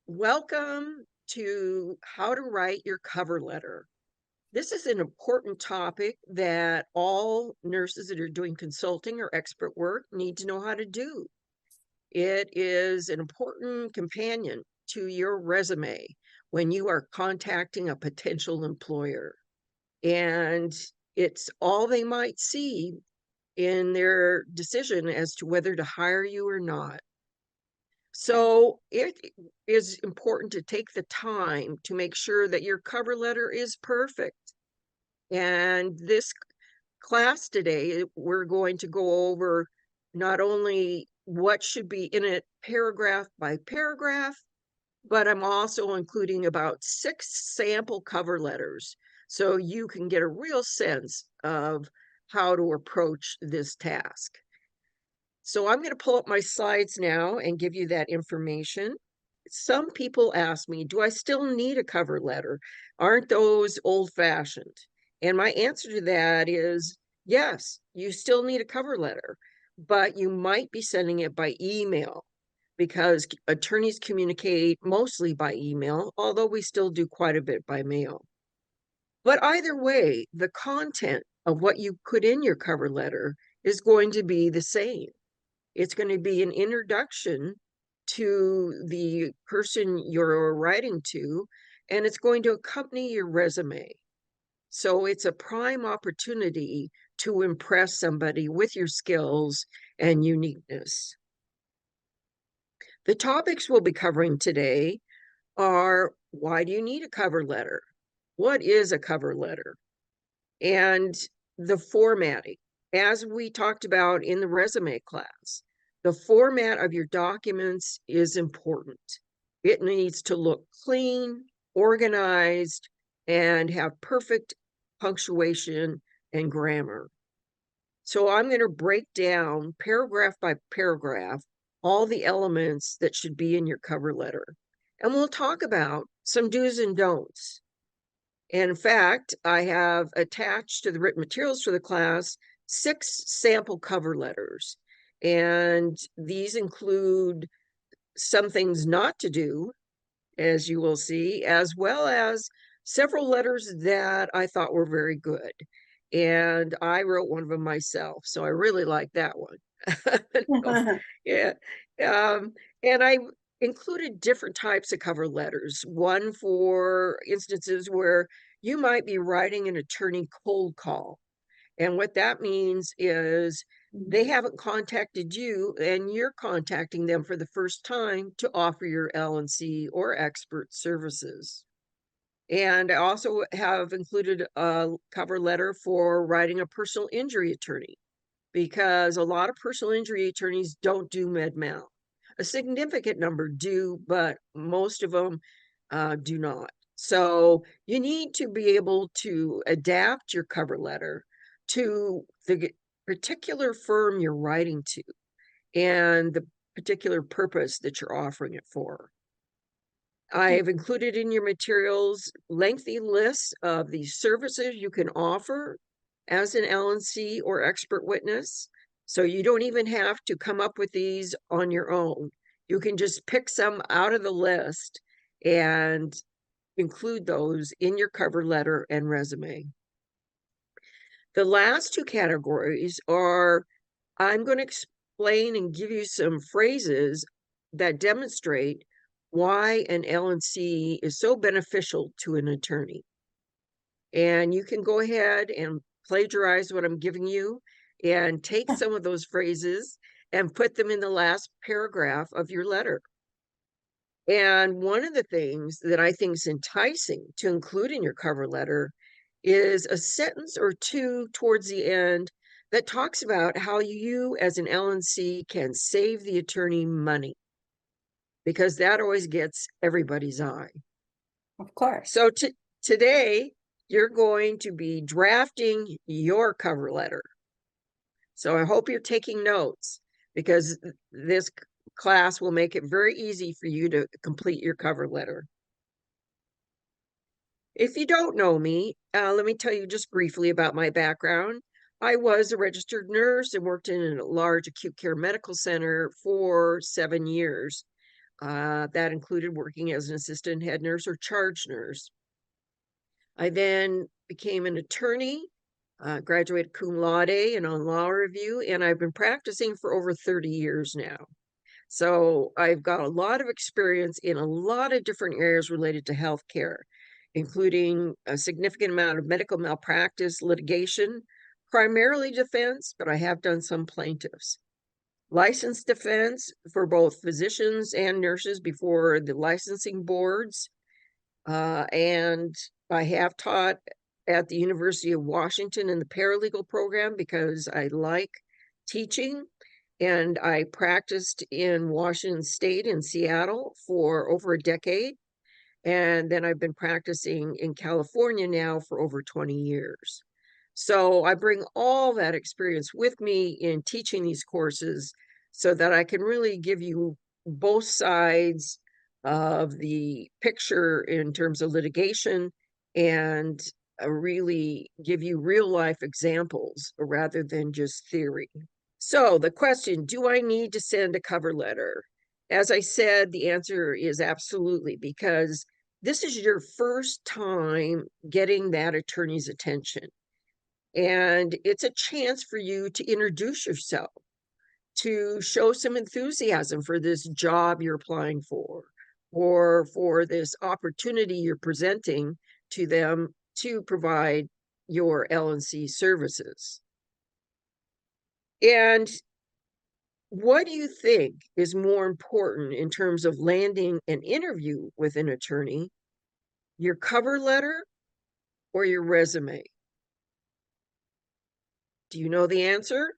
Welcome to how to write your cover letter. This is an important topic that all nurses that are doing consulting or expert work need to know how to do. It is an important companion to your resume when you are contacting a potential employer. And it's all they might see in their decision as to whether to hire you or not. Okay. So it is important to take the time to make sure that your cover letter is perfect. And this class today, we're going to go over not only what should be in it paragraph by paragraph, but I'm also including about 6 sample cover letters so you can get a real sense of how to approach this task. So I'm going to pull up my slides now and give you that information. Some people ask me, do I still need a cover letter? Aren't those old-fashioned? And my answer to that is yes, you still need a cover letter, but you might be sending it by email because attorneys communicate mostly by email, although we still do quite a bit by mail. But either way, the content of what you put in your cover letter is going to be the same. It's going to be an introduction to the person you're writing to, and it's going to accompany your resume. So it's a prime opportunity to impress somebody with your skills and uniqueness. The topics we'll be covering today are: why do you need a cover letter? What is a cover letter? And the formatting. As we talked about in the resume class, the format of your documents is important. It needs to look clean, organized, and have perfect punctuation and grammar. So I'm going to break down paragraph by paragraph all the elements that should be in your cover letter. And we'll talk about some do's and don'ts. And in fact, I have attached to the written materials for the class 6 sample cover letters. And these include some things not to do, as you will see, as well as several letters that I thought were very good. And I wrote one of them myself, so I really like that one. No, yeah. Um, and I included different types of cover letters, one for instances where you might be writing an attorney cold call. And what that means is they haven't contacted you and you're contacting them for the first time to offer your LNC or expert services. And I also have included a cover letter for writing a personal injury attorney, because a lot of personal injury attorneys don't do med mal. A significant number do, but most of them do not. So you need to be able to adapt your cover letter to the particular firm you're writing to and the particular purpose that you're offering it for. I have included in your materials lengthy lists of the services you can offer as an LNC or expert witness. So you don't even have to come up with these on your own. You can just pick some out of the list and include those in your cover letter and resume. The last 2 categories are: I'm going to explain and give you some phrases that demonstrate why an LNC is so beneficial to an attorney. And you can go ahead and plagiarize what I'm giving you and take some of those phrases and put them in the last paragraph of your letter. And one of the things that I think is enticing to include in your cover letter is a sentence or two towards the end that talks about how you as an LNC can save the attorney money, because that always gets everybody's eye. Of course. So today, you're going to be drafting your cover letter. So I hope you're taking notes, because this class will make it very easy for you to complete your cover letter. If you don't know me, let me tell you just briefly about my background. I was a registered nurse and worked in a large acute care medical center for 7 years. That included working as an assistant head nurse or charge nurse. I then became an attorney, graduated cum laude and on law review, and I've been practicing for over 30 years now. So I've got a lot of experience in a lot of different areas related to healthcare, including a significant amount of medical malpractice litigation, primarily defense, but I have done some plaintiffs. Licensed defense for both physicians and nurses before the licensing boards. And I have taught at the University of Washington in the paralegal program because I like teaching. And I practiced in Washington State in Seattle for over a decade. And then I've been practicing in California now for over 20 years. So I bring all that experience with me in teaching these courses so that I can really give you both sides of the picture in terms of litigation and really give you real life examples rather than just theory. So the question, do I need to send a cover letter? As I said, the answer is absolutely, because this is your first time getting that attorney's attention. And it's a chance for you to introduce yourself, to show some enthusiasm for this job you're applying for, or for this opportunity you're presenting to them to provide your LNC services. And what do you think is more important in terms of landing an interview with an attorney, your cover letter or your resume? Do you know the answer?